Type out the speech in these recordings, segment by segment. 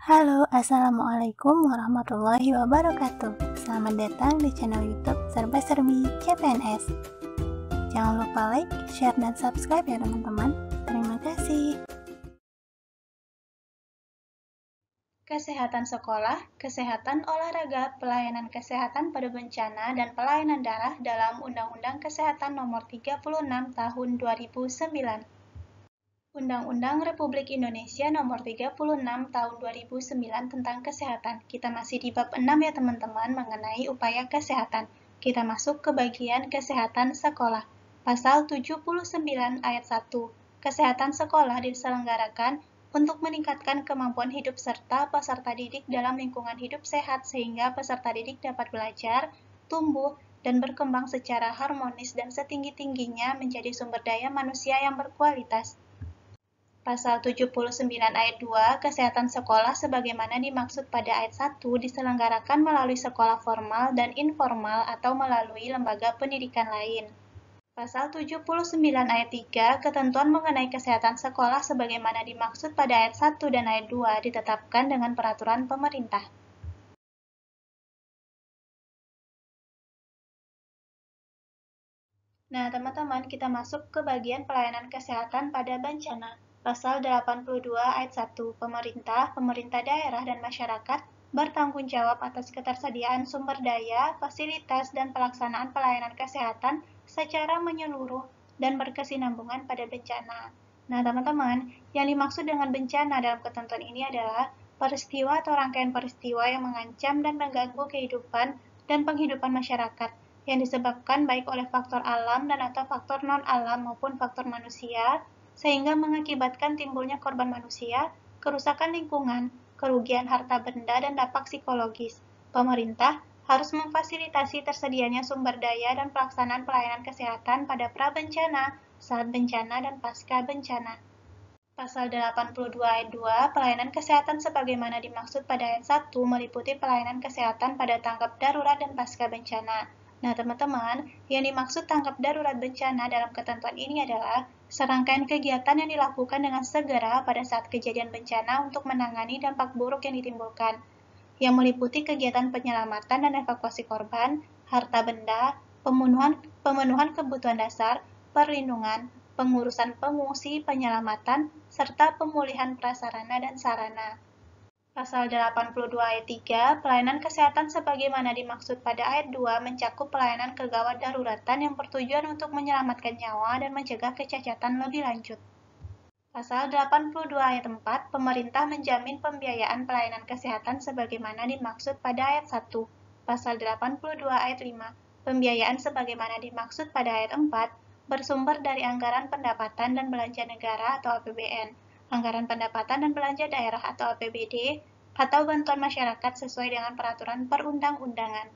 Halo, Assalamualaikum warahmatullahi wabarakatuh. Selamat datang di channel YouTube Serba Serbi CPNS. Jangan lupa like, share, dan subscribe ya teman-teman. Terima kasih. Kesehatan sekolah, kesehatan olahraga, pelayanan kesehatan pada bencana, dan pelayanan darah dalam Undang-Undang Kesehatan Nomor 36 Tahun 2009. Undang-Undang Republik Indonesia Nomor 36 Tahun 2009 tentang Kesehatan. Kita masih di bab 6 ya teman-teman mengenai upaya kesehatan. Kita masuk ke bagian kesehatan sekolah. Pasal 79 ayat 1. Kesehatan sekolah diselenggarakan untuk meningkatkan kemampuan hidup serta peserta didik dalam lingkungan hidup sehat sehingga peserta didik dapat belajar, tumbuh, dan berkembang secara harmonis dan setinggi-tingginya menjadi sumber daya manusia yang berkualitas. Pasal 79 ayat 2, kesehatan sekolah sebagaimana dimaksud pada ayat 1 diselenggarakan melalui sekolah formal dan informal atau melalui lembaga pendidikan lain. Pasal 79 ayat 3, ketentuan mengenai kesehatan sekolah sebagaimana dimaksud pada ayat 1 dan ayat 2 ditetapkan dengan peraturan pemerintah. Nah, teman-teman, kita masuk ke bagian pelayanan kesehatan pada bencana. Pasal 82 ayat 1, pemerintah daerah dan masyarakat bertanggung jawab atas ketersediaan sumber daya, fasilitas, dan pelaksanaan pelayanan kesehatan secara menyeluruh dan berkesinambungan pada bencana. Nah, teman-teman, yang dimaksud dengan bencana dalam ketentuan ini adalah peristiwa atau rangkaian peristiwa yang mengancam dan mengganggu kehidupan dan penghidupan masyarakat yang disebabkan baik oleh faktor alam dan atau faktor non-alam maupun faktor manusia, sehingga mengakibatkan timbulnya korban manusia, kerusakan lingkungan, kerugian harta benda, dan dampak psikologis. Pemerintah harus memfasilitasi tersedianya sumber daya dan pelaksanaan pelayanan kesehatan pada pra-bencana, saat bencana, dan pasca bencana. Pasal 82 ayat 2, pelayanan kesehatan sebagaimana dimaksud pada ayat 1 meliputi pelayanan kesehatan pada tanggap darurat dan pasca bencana. Nah, teman-teman, yang dimaksud tanggap darurat bencana dalam ketentuan ini adalah serangkaian kegiatan yang dilakukan dengan segera pada saat kejadian bencana untuk menangani dampak buruk yang ditimbulkan, yang meliputi kegiatan penyelamatan dan evakuasi korban, harta benda, pemenuhan kebutuhan dasar, perlindungan, pengurusan pengungsi, penyelamatan, serta pemulihan prasarana dan sarana. Pasal 82 ayat 3, pelayanan kesehatan sebagaimana dimaksud pada ayat 2 mencakup pelayanan kegawat daruratan yang bertujuan untuk menyelamatkan nyawa dan mencegah kecacatan lebih lanjut. Pasal 82 ayat 4, pemerintah menjamin pembiayaan pelayanan kesehatan sebagaimana dimaksud pada ayat 1. Pasal 82 ayat 5, pembiayaan sebagaimana dimaksud pada ayat 4 bersumber dari anggaran pendapatan dan belanja negara atau APBN, anggaran pendapatan dan belanja daerah atau APBD, atau bantuan masyarakat sesuai dengan peraturan perundang-undangan.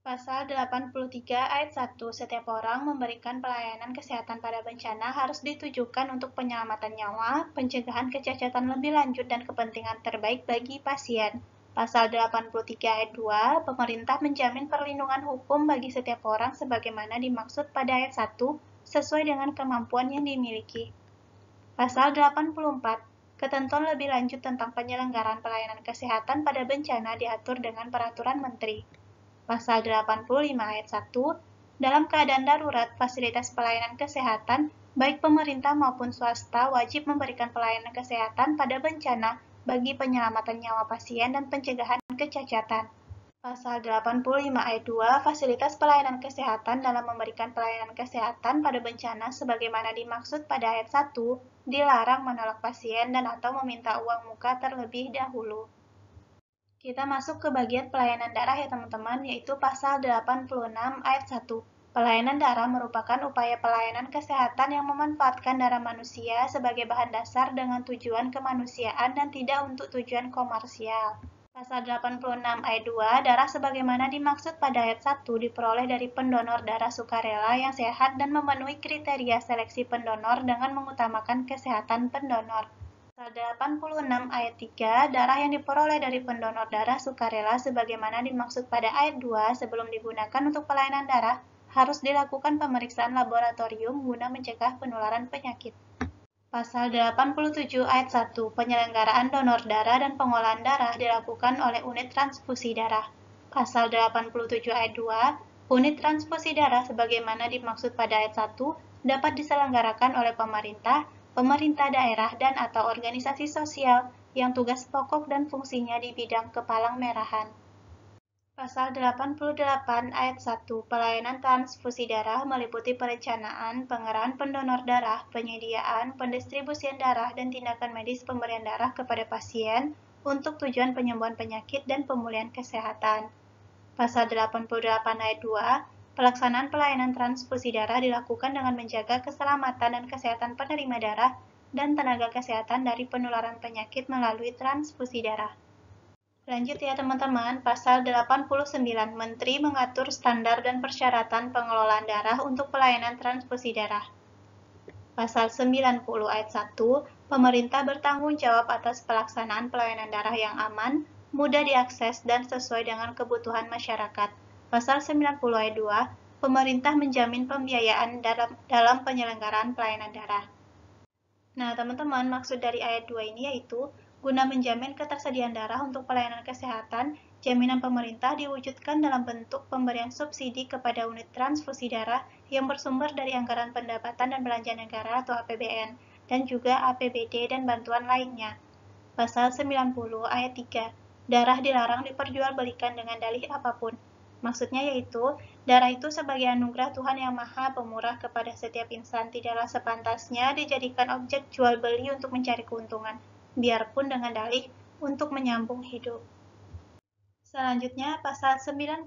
Pasal 83 ayat 1, setiap orang memberikan pelayanan kesehatan pada bencana harus ditujukan untuk penyelamatan nyawa, pencegahan kecacatan lebih lanjut, dan kepentingan terbaik bagi pasien. Pasal 83 ayat 2, pemerintah menjamin perlindungan hukum bagi setiap orang sebagaimana dimaksud pada ayat 1 sesuai dengan kemampuan yang dimiliki. Pasal 84, ketentuan lebih lanjut tentang penyelenggaraan pelayanan kesehatan pada bencana diatur dengan peraturan menteri. Pasal 85 ayat 1, dalam keadaan darurat, fasilitas pelayanan kesehatan, baik pemerintah maupun swasta wajib memberikan pelayanan kesehatan pada bencana bagi penyelamatan nyawa pasien dan pencegahan kecacatan. Pasal 85 ayat 2, fasilitas pelayanan kesehatan dalam memberikan pelayanan kesehatan pada bencana sebagaimana dimaksud pada ayat 1, dilarang menolak pasien dan atau meminta uang muka terlebih dahulu. Kita masuk ke bagian pelayanan darah ya teman-teman, yaitu pasal 86 ayat 1. Pelayanan darah merupakan upaya pelayanan kesehatan yang memanfaatkan darah manusia sebagai bahan dasar dengan tujuan kemanusiaan dan tidak untuk tujuan komersial. Pasal 86 ayat 2, darah sebagaimana dimaksud pada ayat 1 diperoleh dari pendonor darah sukarela yang sehat dan memenuhi kriteria seleksi pendonor dengan mengutamakan kesehatan pendonor. Pasal 86 ayat 3, darah yang diperoleh dari pendonor darah sukarela sebagaimana dimaksud pada ayat 2 sebelum digunakan untuk pelayanan darah harus dilakukan pemeriksaan laboratorium guna mencegah penularan penyakit. Pasal 87 ayat 1, penyelenggaraan donor darah dan pengolahan darah dilakukan oleh unit transfusi darah. Pasal 87 ayat 2, unit transfusi darah sebagaimana dimaksud pada ayat 1 dapat diselenggarakan oleh pemerintah, pemerintah daerah dan/atau organisasi sosial yang tugas pokok dan fungsinya di bidang kepalang merahan. Pasal 88 ayat 1, pelayanan transfusi darah meliputi perencanaan, pengerahan pendonor darah, penyediaan, pendistribusian darah, dan tindakan medis pemberian darah kepada pasien untuk tujuan penyembuhan penyakit dan pemulihan kesehatan. Pasal 88 ayat 2, pelaksanaan pelayanan transfusi darah dilakukan dengan menjaga keselamatan dan kesehatan penerima darah dan tenaga kesehatan dari penularan penyakit melalui transfusi darah. Lanjut ya teman-teman, pasal 89, Menteri mengatur standar dan persyaratan pengelolaan darah untuk pelayanan transfusi darah. Pasal 90 ayat 1, pemerintah bertanggung jawab atas pelaksanaan pelayanan darah yang aman, mudah diakses, dan sesuai dengan kebutuhan masyarakat. Pasal 90 ayat 2, pemerintah menjamin pembiayaan dalam penyelenggaraan pelayanan darah. Nah, teman-teman, maksud dari ayat 2 ini yaitu guna menjamin ketersediaan darah untuk pelayanan kesehatan, jaminan pemerintah diwujudkan dalam bentuk pemberian subsidi kepada unit transfusi darah yang bersumber dari anggaran pendapatan dan belanja negara atau APBN, dan juga APBD dan bantuan lainnya. Pasal 90 ayat 3, darah dilarang diperjualbelikan dengan dalih apapun. Maksudnya yaitu, darah itu sebagai anugerah Tuhan yang Maha Pemurah kepada setiap insan tidaklah sepantasnya dijadikan objek jual beli untuk mencari keuntungan, biarpun dengan dalih untuk menyambung hidup. Selanjutnya, pasal 91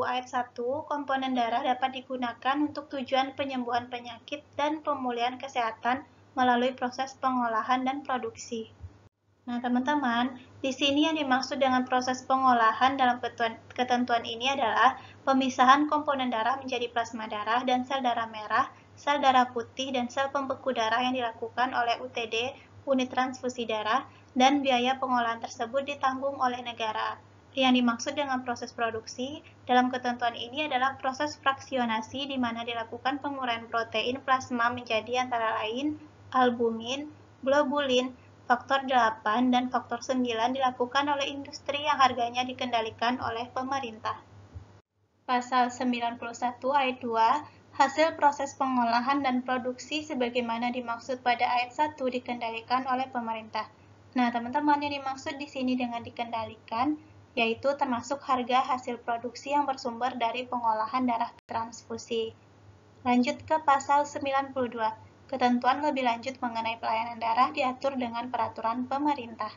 ayat 1, komponen darah dapat digunakan untuk tujuan penyembuhan penyakit dan pemulihan kesehatan melalui proses pengolahan dan produksi. Nah, teman-teman, di sini yang dimaksud dengan proses pengolahan dalam ketentuan ini adalah pemisahan komponen darah menjadi plasma darah dan sel darah merah, sel darah putih, dan sel pembeku darah yang dilakukan oleh UTD, unit transfusi darah, dan biaya pengolahan tersebut ditanggung oleh negara. Yang dimaksud dengan proses produksi dalam ketentuan ini adalah proses fraksionasi di mana dilakukan penguraian protein plasma menjadi antara lain albumin, globulin, faktor 8 dan faktor 9 dilakukan oleh industri yang harganya dikendalikan oleh pemerintah. Pasal 91 ayat 2, hasil proses pengolahan dan produksi sebagaimana dimaksud pada ayat 1 dikendalikan oleh pemerintah. Nah, teman-teman, yang dimaksud di sini dengan dikendalikan yaitu termasuk harga hasil produksi yang bersumber dari pengolahan darah transfusi. Lanjut ke pasal 92. Ketentuan lebih lanjut mengenai pelayanan darah diatur dengan peraturan pemerintah.